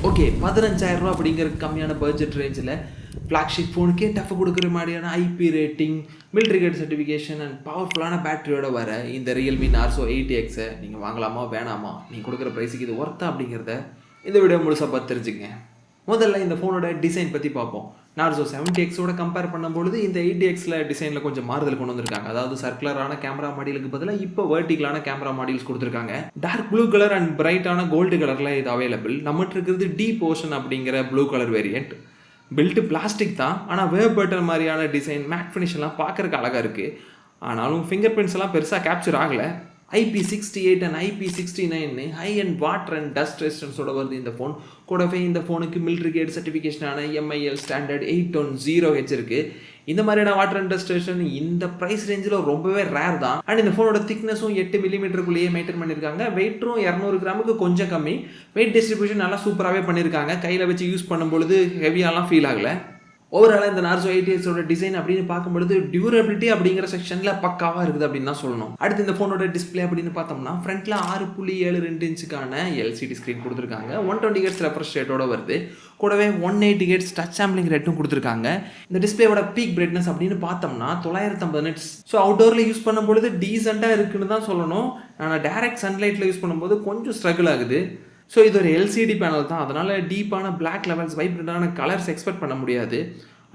Okay, 15,000 ரூபா அப்படிங்கிற கம்மியான பட்ஜெட் ரேஞ்சில் ஃப்ளாக்ஷிப் ஃபோனுக்கே டஃப் கொடுக்குற மாதிரியான IP rating, military great certification and பவர்ஃபுல்லான பேட்டரியோட வர இந்த ரியல்மி நார்சோ 80Xஐ நீங்கள் வாங்கலாமா வேணாமா, நீங்கள் கொடுக்குற ப்ரைஸுக்கு இது ஒர்த்தா அப்படிங்கிறத இந்த வீடியோ முழுசாக பார்த்து தெரிஞ்சுங்க. முதல்ல இந்த ஃபோனோட டிசைன் பற்றி பார்ப்போம். நார்சோ 70Xோட கம்பேர் பண்ணும்பொழுது இந்த 80Xல டிசைனில் கொஞ்சம் மாறுதல் கொண்டு வந்திருக்காங்க. அதாவது சர்க்குலரான கேமரா மாடியலுக்கு பதிலாக இப்போ வெர்டிகலான கேமரா மாடியல்ஸ் கொடுத்துருக்காங்க. டார்க் ப்ளூ கலர் அண்ட் பிரைட்டான கோல்டு கலரில் இது அவைலபிள். நம்மகிட்ட இருக்கிறது டீப் ஓஷன் அப்படிங்கிற blue colour variant. Build plastic தான், ஆனால் வேவ் பட்டர் மாதிரியான டிசைன், மேட் ஃபினிஷ் எல்லாம் பார்க்குறக்கு அழகாக இருக்குது. ஆனாலும் ஃபிங்கர் பிரிண்ட்ஸ் எல்லாம் பெருசாக கேப்சர் ஆகலை. IP68 and IP69 high and water and dust ரெசிஸ்டன்ஸோட வருது இந்த ஃபோன். கூடவே இந்த ஃபோனுக்கு மிலிட்ரி கிரேட் சர்டிஃபிகேஷனான MIL ஸ்டாண்டர்ட் 810H இருக்குது. இந்த மாதிரியான வாட்டர் அண்ட் டஸ்ட் ரெசிஸ்டன் இந்த ப்ரைஸ் ரேஞ்சில் ரொம்பவே ரேர் தான். அண்ட் இந்த ஃபோனோட திக்னஸும் 8 மில்லிமீட்டருக்குள்ளேயே மெயின்டைன் பண்ணியிருக்காங்க. வெயிட்டும் 200 கிராமுக்கு கொஞ்சம் கம்மி. வெயிட் டிஸ்ட்ரிபியூஷன் நல்லா சூப்பராகவே பண்ணியிருக்காங்க. கையில் வச்சு யூஸ் பண்ணும்பொழுது ஹெவியாலாம் ஃபீல் ஆகலை. ஓவராலாக இந்த நார்சோ 80Xோட டிசைன் அப்படின்னு பார்க்கும்பொழுது டியூரபிலிட்டி அப்படிங்கிற செக்ஷனில் பக்காவாக இருக்குது அப்படின்னு தான் சொல்லணும். அடுத்து இந்த ஃபோனோட டிஸ்பிளே அப்படின்னு பார்த்தோம்னா ஃப்ரண்ட்டில் 6.72 இன்ச்சுக்கான LCD ஸ்க்ரீன் கொடுத்துருக்காங்க. 120 Hz ரெஃப்ரெஷ் ரேட்டோட வருது. கூடவே 180 Hz டச் சாம்பிளிங் ரேட்டும் கொடுத்துருக்காங்க. இந்த டிஸ்பிளேவோட பீக் பிரைட்னஸ் அப்படின்னு பார்த்தோம்னா 950 nits. ஸோ அவுட்டோரில் யூஸ் பண்ணும்பொழுது டீசெண்டாக இருக்குன்னு தான் சொல்லணும். ஆனால் டைரக்ட் சன்லைட்டில் யூஸ் பண்ணும்போது கொஞ்சம் ஸ்ட்ரகிள் ஆகுது. ஸோ இது ஒரு LCD பேனல் தான், அதனால் டீப்பான பிளாக் லெவல்ஸ், வைப்ரண்டான கலர்ஸ் எக்ஸ்பெக்ட் பண்ண முடியாது.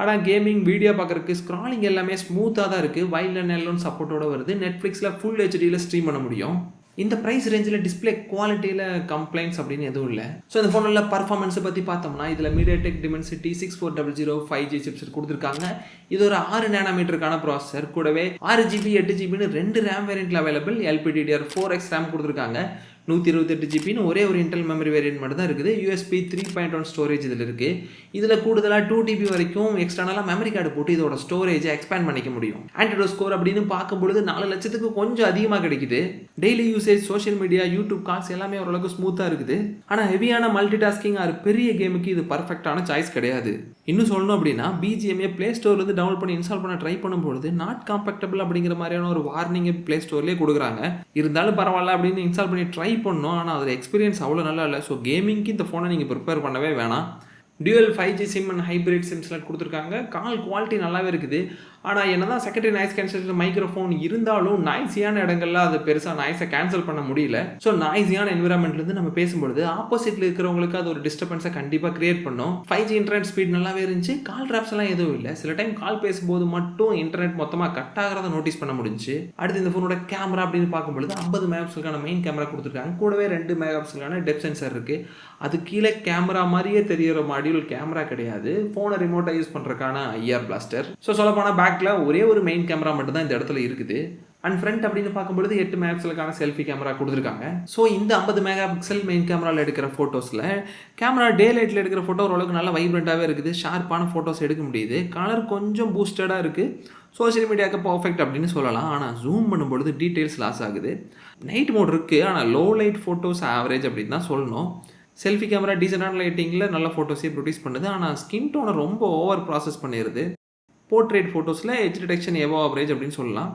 ஆனால் கேமிங், வீடியோ பார்க்குறதுக்கு ஸ்க்ராலிங் எல்லாமே ஸ்மூத்தாக தான் இருக்குது. வைல்ட் அண்ட் எல்லோன் சப்போர்ட்டோட வருது. நெட்ஃப்ளிக்ஸில் ஃபுல் HDயில் ஸ்ட்ரீம் பண்ண முடியும். இந்த ப்ரைஸ் ரேஞ்சில் டிஸ்பிளே குவாலிட்டியில் கம்ப்ளைண்ட்ஸ் அப்படின்னு எதுவும் இல்லை. ஸோ இந்த ஃபோனில் பர்ஃபார்மன்ஸை பற்றி பார்த்தோம்னா இதில் MediaTek Dimensity 6400 5G சிப்செட் கொடுத்துருக்காங்க. இது ஒரு 6 நேனோமீட்டருக்கான ப்ராசஸர். கூடவே 6GB 8GBன்னு 2 ரேம் வேரியண்ட்டில் அவைலபிள். LPDDR4X ரேம் கொடுத்துருக்காங்க. 128GB ஒரே ஒரு இன்டெல் மெமரி வேரியன்ட் மட்டும் தான் இருக்குது. USB 3.1 ஸ்டோரேஜ் இதில் இருக்குது. இதில் கூடுதலாக 2TB வரைக்கும் எக்ஸ்டர்னலாக மெமரி கார்டு போட்டு இதோட ஸ்டோரேஜை எக்ஸ்பேண்ட் பண்ணிக்க முடியும். ஆண்ட்ராய்டு ஸ்கோர் அப்படின்னு பார்க்கும்பொழுது 4 லட்சத்துக்கு கொஞ்சம் அதிகமாக கிடைக்குது. Daily usage, social media, YouTube calls எல்லாமே ஓரளவுக்கு ஸ்மூத்தாக இருக்குது. ஆனால் ஹெவியான மல்டி டாஸ்கிங் ஆர் பெரிய கேமுக்கு இது பர்ஃபெக்டான சாய்ஸ் கிடையாது. இன்னும் சொல்லணும் அப்படின்னா BGMஐ ப்ளே ஸ்டோர்லேருந்து டவுன்லோட் பண்ணி இன்ஸ்டால் பண்ண ட்ரை பண்ணும்பொழுது நாட் காம்பேக்டபிள் அப்படிங்கிற மாதிரியான ஒரு வார்னிங்கை ப்ளே ஸ்டோர்லேயே கொடுக்குறாங்க. இருந்தாலும் பரவாயில்ல அப்படின்னு இன்ஸ்டால் பண்ணி ட்ரை பண்ணோம். ஆனால் அதில் எக்ஸ்பீரியன்ஸ் அவ்வளோ நல்லா இல்லை. ஸோ கேமிங்க்கு இந்த ஃபோனை நீங்கள் ப்ரிப்பேர் பண்ணவே வேணாம். Dual 5G SIM and hybrid SIM slot கொடுத்துருக்காங்க. கால் குவாலிட்டி நல்லாவே இருக்குது. ஆனால் என்ன தான் செகண்டரி நாய்ஸ் கேன்சலேஷன் மைக்ரோஃபோன் இருந்தாலும் நாய்ஸியான இடங்கள்ல அது பெருசாக நாய்ஸை கேன்சல் பண்ண முடியல. ஸோ நாய்ஸியான என்விரான்மெண்ட்லேருந்து நம்ம பேசும்பொழுது ஆப்போசிட்டில் இருக்கிறவங்களுக்கு அது ஒரு டிஸ்டர்பன்ஸை கண்டிப்பாக கிரியேட் பண்ணும். 5G இன்டர்நெட் ஸ்பீட் நல்லாவே இருந்துச்சு. கால் ட்ராப்ஸ் எல்லாம் எதுவும் இல்லை. சில டைம் கால் பேசும்போது மட்டும் இன்டர்நெட் மொத்தமாக கட் ஆகிறத நோட்டீஸ் பண்ண முடிஞ்சு. அடுத்து இந்த ஃபோனோட கேமரா அப்படின்னு பார்க்கும்பொழுது 50 மெகாபிக்சலுக்கான மெயின் கேமரா கொடுத்துருக்காங்க. கூடவே 2 மெகாபிக்சலுக்கான டெப்த் சென்சர் இருக்குது. அது கீழே கேமரா மாதிரியே தெரிகிற மாடியூல் கேமரா கிடையாது. ஃபோனை ரிமோட்டாக யூஸ் பண்ணுறதுக்கான IR பிளாஸ்டர். ஸோ சொல்லப்போனால் பேக்கில் ஒரே ஒரு மெயின் கேமரா மட்டும் தான் இந்த இடத்துல இருக்குது. அண்ட் ஃப்ரண்ட் அப்படின்னு பார்க்கும்பொழுது 8 மெகாபிக்சலுக்கான செல்ஃபி கேமரா கொடுத்துருக்காங்க. ஸோ இந்த 50 மெகாபிக்சல் மெயின் கேமராவில் எடுக்கிற ஃபோட்டோஸில் கேமரா டே லைட்டில் எடுக்கிற ஃபோட்டோ ஓரளவுக்கு நல்லா வைப்ரண்ட்டாகவே இருக்குது. ஷார்ப்பான ஃபோட்டோஸ் எடுக்க முடியுது. கலர் கொஞ்சம் பூஸ்டடாக இருக்குது. சோஷியல் மீடியாவுக்கு பர்ஃபெக்ட் அப்படின்னு சொல்லலாம். ஆனால் ஜூம் பண்ணும்பொழுது டீட்டெயில்ஸ் லாஸ் ஆகுது. நைட் மோட் இருக்குது, ஆனால் லோ லைட் ஃபோட்டோஸ் ஆவரேஜ் அப்படின்னு தான் சொல்லணும். செல்ஃபி கேமரா டீசெண்டான லைட்டிங்கில் நல்ல ஃபோட்டோஸே ப்ரொடியூஸ் பண்ணுது. ஆனால் ஸ்கின் டோனை ரொம்ப ஓவர் ப்ராசஸ் பண்ணிடுது. போர்ட்ரேட் ஃபோட்டோஸில் எட்ஜ் டிடெக்ஷன் எவோ ஆவரேஜ் அப்படின்னு சொல்லலாம்.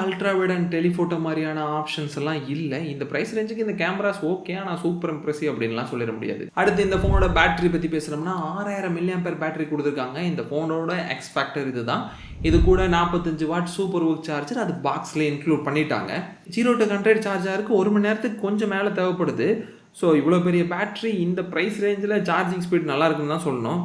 அல்ட்ரா வைட் அண்ட் டெலிஃபோட்டோ மாதிரியான ஆப்ஷன்ஸ் எல்லாம் இல்லை. இந்த ப்ரைஸ் ரேஞ்சுக்கு இந்த கேமராஸ் ஓகே, ஆனால் சூப்பர் இம்ப்ரெசிவ் அப்படின்லாம் சொல்லிட முடியாது. அடுத்து இந்த ஃபோனோட பேட்டரி பற்றி பேசுகிறோம்னா 6000 mAh பேட்டரி கொடுத்துருக்காங்க. இந்த ஃபோனோட எக்ஸ் ஃபேக்டர் இது தான். இது கூட 45 வாட் சூப்பர் ஒர்க் சார்ஜர் அது பாக்ஸ்லேயே இன்க்ளூட் பண்ணிட்டாங்க. 0 to 100 சார்ஜருக்கு 1 மணி நேரத்துக்கு கொஞ்சம் மேலே தேவைப்படுது. ஸோ இவ்வளோ பெரிய பேட்ரி இந்த ப்ரைஸ் ரேஞ்சில் சார்ஜிங் ஸ்பீட் நல்லா இருக்குன்னு தான் சொல்லணும்.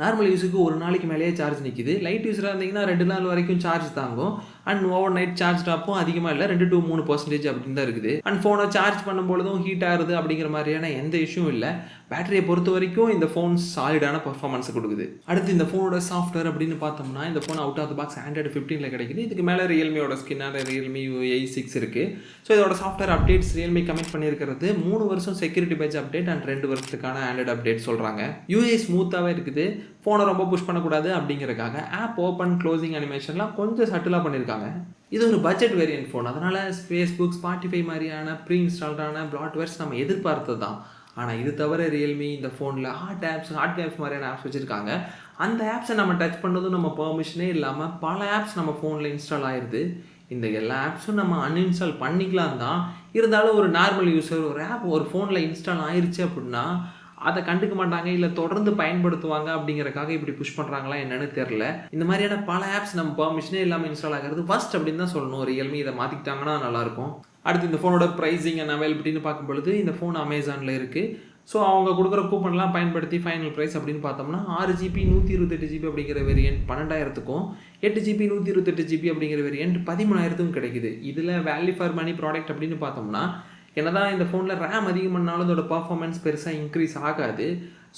நார்மல் யூஸுக்கு ஒரு நாளைக்கு மேலேயே சார்ஜ் நிற்கிது. லைட் யூஸராக இருந்தீங்கன்னா 2 நாள் வரைக்கும் சார்ஜ் தாங்கும். அண்ட் ஓவர் நைட் சார்ஜ் ட்ராப்பும் அதிகமாக இல்லை, 2 to 3% அப்படின்னு தான் இருக்குது. அண்ட் ஃபோனை சார்ஜ் பண்ணும்பொழுதும் ஹீட் ஆகுது அப்படிங்கிற மாதிரியான எந்த இஷ்யூவும் இல்லை. பேட்டரியை பொறுத்த வரைக்கும் இந்த ஃபோன் சாலிடான பர்ஃபார்மன்ஸை கொடுக்குது. அடுத்து இந்த ஃபோனோட சாஃப்ட்வேர் அப்படின்னு பார்த்தோம்னா இந்த phone out of the box Android 15 கிடைக்குது. இதுக்கு மேலே ரியல்மியோட ஸ்கின்னான Realme UI 6 இருக்குது. ஸோ இதோட சாஃப்ட்வேர் அப்டேட்ஸ் Realme கமிட் பண்ணியிருக்கிறது 3 வருஷம் செக்யூரிட்டி பேட்ச் அப்டேட் அண்ட் 2 வருஷத்துக்கான Android அப்டேட் சொல்கிறாங்க. UI ஸ்மூத்தாகவே இருக்குது. ஃபோனை ரொம்ப புஷ் பண்ணக்கூடாது அப்படிங்கிறதுக்காக ஆப் ஓப்பன் க்ளோசிங் அனிமேஷன்லாம் கொஞ்சம் சட்டிலாக பண்ணியிருக்காங்க. இது ஒரு பட்ஜெட் வேரியன்ட் ஃபோன், அதனால் Facebook, Spotify மாதிரியான ப்ரீ இன்ஸ்டால்டான பிளாட்வேர்ஸ் நம்ம எதிர்பார்த்தது தான். ஆனால் இது தவிர Realme இந்த ஃபோனில் ஹாட் கேப்ஸ் மாதிரியான ஆப்ஸ் வச்சுருக்காங்க. அந்த ஆப்ஸை நம்ம டச் பண்ணதும் நம்ம பெர்மிஷனே இல்லாமல் பல ஆப்ஸ் நம்ம ஃபோனில் இன்ஸ்டால் ஆயிடுது. இந்த எல்லா ஆப்ஸும் நம்ம அன்இன்ஸ்டால் பண்ணிக்கலாம் தான். இருந்தாலும் ஒரு நார்மல் யூஸர் ஒரு ஆப் ஒரு ஃபோனில் இன்ஸ்டால் ஆயிடுச்சு அப்படின்னா அதை கண்டுக்க மாட்டாங்க, இல்லை தொடர்ந்து பயன்படுத்துவாங்க அப்படிங்கிறக்காக இப்படி புஷ் பண்ணுறாங்களா என்னன்னு தெரில. இந்த மாதிரியான பல ஆப்ஸ் நம்ம பெர்மிஷனே இல்லாமல் இன்ஸ்டால் ஆகிறது ஃபர்ஸ்ட் அப்படின்னு தான் சொல்லணும். ரியல்மி இதை மாற்றிக்கிட்டாங்கன்னா நல்லாயிருக்கும். அடுத்து இந்த ஃபோனோட ப்ரைஸிங் அண்ட் அவைலபிலிட்டின்னு பார்க்கும்பொழுது இந்த ஃபோன் அமேசானில் இருக்குது. ஸோ அவங்க கொடுக்குற கூப்பன்லாம் பயன்படுத்தி ஃபைனல் ப்ரைஸ் அப்படின்னு பார்த்தோம்னா 6GB 128GB அப்படிங்கிற வேரியன்ட் 12,000க்கும் 8GB 128GB அப்படிங்கிற வேரியன்ட் 13,000க்கும் கிடைக்குது. இதில் வேல்யூ ஃபார் மணி ப்ராடக்ட் அப்படின்னு பார்த்தோம்னா என்னதான் இந்த ஃபோனில் ரேம் அதிகம் பண்ணாலும் அதோட பர்ஃபார்மன்ஸ் பெருசாக இன்க்ரீஸ் ஆகாது.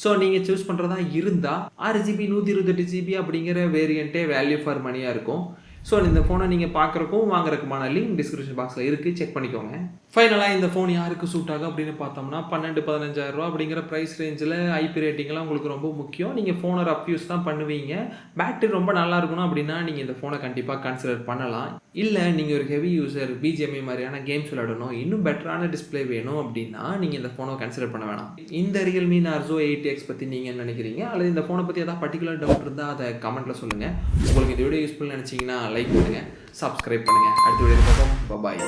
ஸோ நீங்கள் சூஸ் பண்ணுறதா இருந்தால் 6GB 128GB அப்படிங்கிற வேரியண்ட்டே வேல்யூ ஃபார் மணியாக இருக்கும். ஸோ இந்த ஃபோனை நீங்கள் பார்க்குறக்கும் வாங்குறதுக்குமான லிங்க் டிஸ்கிரிப்ஷன் பாக்ஸில் இருக்குது, செக் பண்ணிக்கோங்க. ஃபைனலாக இந்த ஃபோன் யாருக்கு சூட் ஆகும் அப்படின்னு பார்த்தோம்னா 12-15,000 ரூபா அப்படிங்கிற ப்ரைஸ் ரேஞ்சில் ஐபி ரேட்டிங்லாம் உங்களுக்கு ரொம்ப முக்கியம். நீங்கள் ஃபோனை ரஃப் யூஸ் தான் பண்ணுவீங்க, பேட்டரி ரொம்ப நல்லா இருக்கணும் அப்படின்னா நீங்கள் இந்த ஃபோனை கண்டிப்பாக கன்சிடர் பண்ணலாம். இல்லை நீங்கள் ஒரு ஹெவி யூசர், பிஜிஎம்ஐ மாதிரியான கேம்ஸ் விளையாடணும், இன்னும் பெட்டரான டிஸ்பிளே வேணும் அப்படின்னா நீங்கள் இந்த ஃபோனை கன்சிடர் பண்ண வேணாம். இந்த ரியல்மி நார்சோ 8X பற்றி நீங்கள் என்ன நினைக்கிறீங்க, அல்லது இந்த ஃபோனை பற்றி ஏதாவது பர்டிகுலர் டவுட் இருந்தால் அதை கமெண்ட்டில் சொல்லுங்கள். உங்களுக்கு இந்த வீடியோ யூஸ்ஃபுல் நினச்சிங்கன்னா லைக் பண்ணுங்கள், சப்ஸ்கிரைப் பண்ணுங்கள். அடுத்த வீடியோ பார்ப்போம். பாய்.